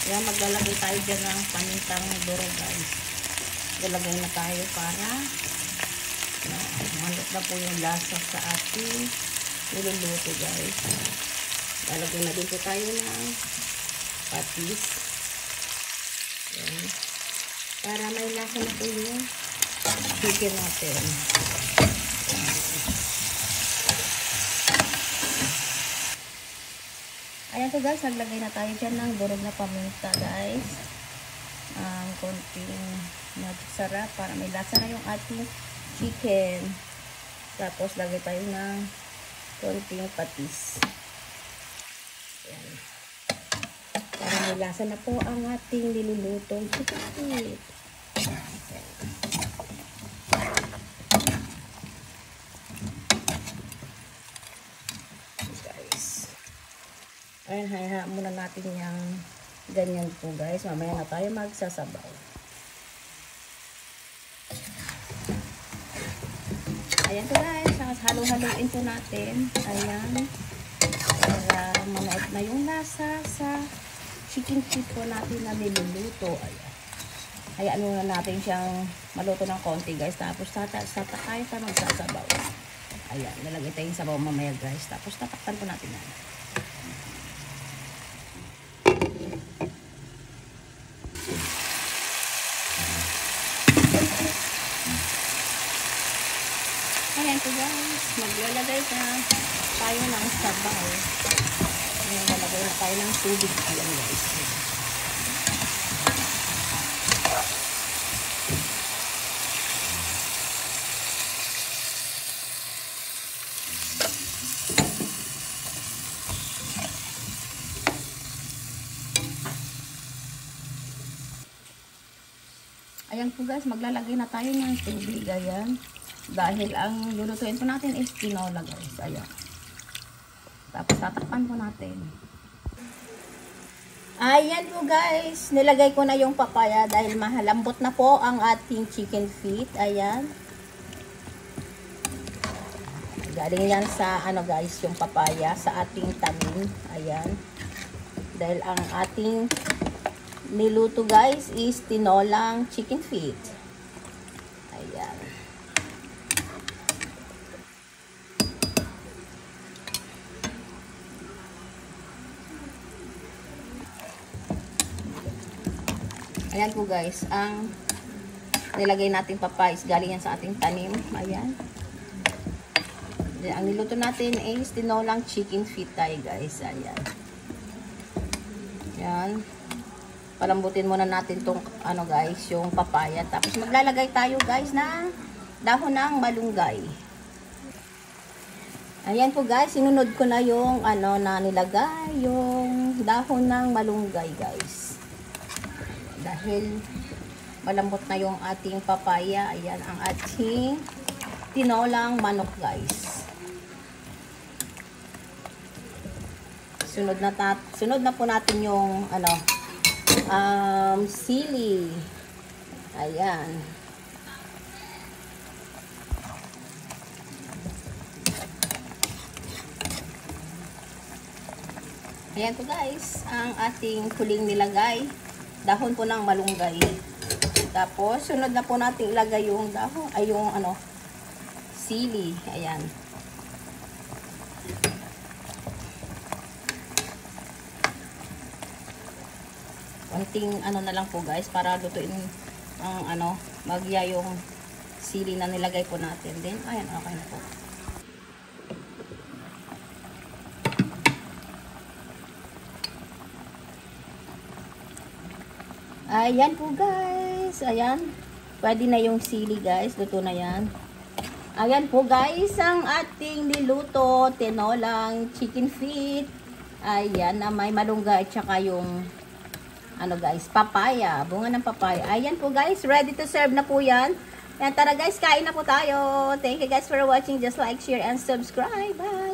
Kaya maglalagay tayo dyan ng pamintang durog guys. Lalagay na tayo para manok na po yung lasa sa ating niluluto guys. Lalagay na din po tayo ng patis. Ayan. Para may lasa na po yung chicken natin. Ayan po guys, naglagay na tayo dyan ng durog na paminta guys. Konting sarap para may lasa na yung ating chicken. Tapos lagay tayo ng konting patis. Ayan. Para may lasa na po ang ating nilulutong chicken. Ayan, hayaan muna natin yung ganyan po guys. Mamaya na tayo magsasabaw. Ayan po guys, halo-haloin po natin. Ayan. Para manood na yung lasa sa chicken feet po natin na niluluto. Ayan. Hayaan muna natin siyang maluto ng konti guys. Tapos tayo tayo magsasabaw. Ayan, nalagay tayong sabaw mamaya guys. Tapos tatakpan po natin yan. Ayan po guys, maglalagay na tayo ng sabaw. Ayan, lalagay na tayo ng tubig. Ayan guys. Ayan po guys, maglalagay na tayo ng tubig. Ayan. Dahil ang lulutuin po natin is tinola guys. Ayan. Tapos tatakpan po natin. Ayan po guys. Nilagay ko na yung papaya dahil mahalambot na po ang ating chicken feet. Ayan. Galing yan sa ano guys, yung papaya sa ating tanim. Ayan. Dahil ang ating niluto guys is tinolang chicken feet. Ayan. Ayan po guys, ang nilagay natin papaya is galing yan sa ating tanim. Ayan. Ang niluto natin is tinolang chicken feet tayo guys. Ayan. Ayan. Palambutin muna natin tong ano guys, yung papaya. Tapos maglalagay tayo guys na dahon ng malunggay. Ayan po guys, sinunod ko na yung ano na nilagay, yung dahon ng malunggay guys. Dahil malambot na yung ating papaya. Ayan ang ating tinolang manok guys. Sunod na po natin yung ano sili. Ayan. Ayan po guys, ang ating huling nilagay, dahon po ng malunggay. Tapos sunod na po natin ilagay yung dahon, ay yung ano sili. Ayan. Konting ano na lang po guys para lutuin ang ano, magya yung sili na nilagay po natin. Then ayan, okay na po. Ayan po guys. Ayan. Pwede na yung sili guys. Luto na yan. Ayan po guys, ang ating niluto, tinolang chicken feet. Ayan, na may malunggay at saka yung ano guys, papaya, bunga ng papaya. Ayan po guys, ready to serve na po yan. Ayan, tara guys, kain na po tayo. Thank you guys for watching. Just like, share, and subscribe. Bye!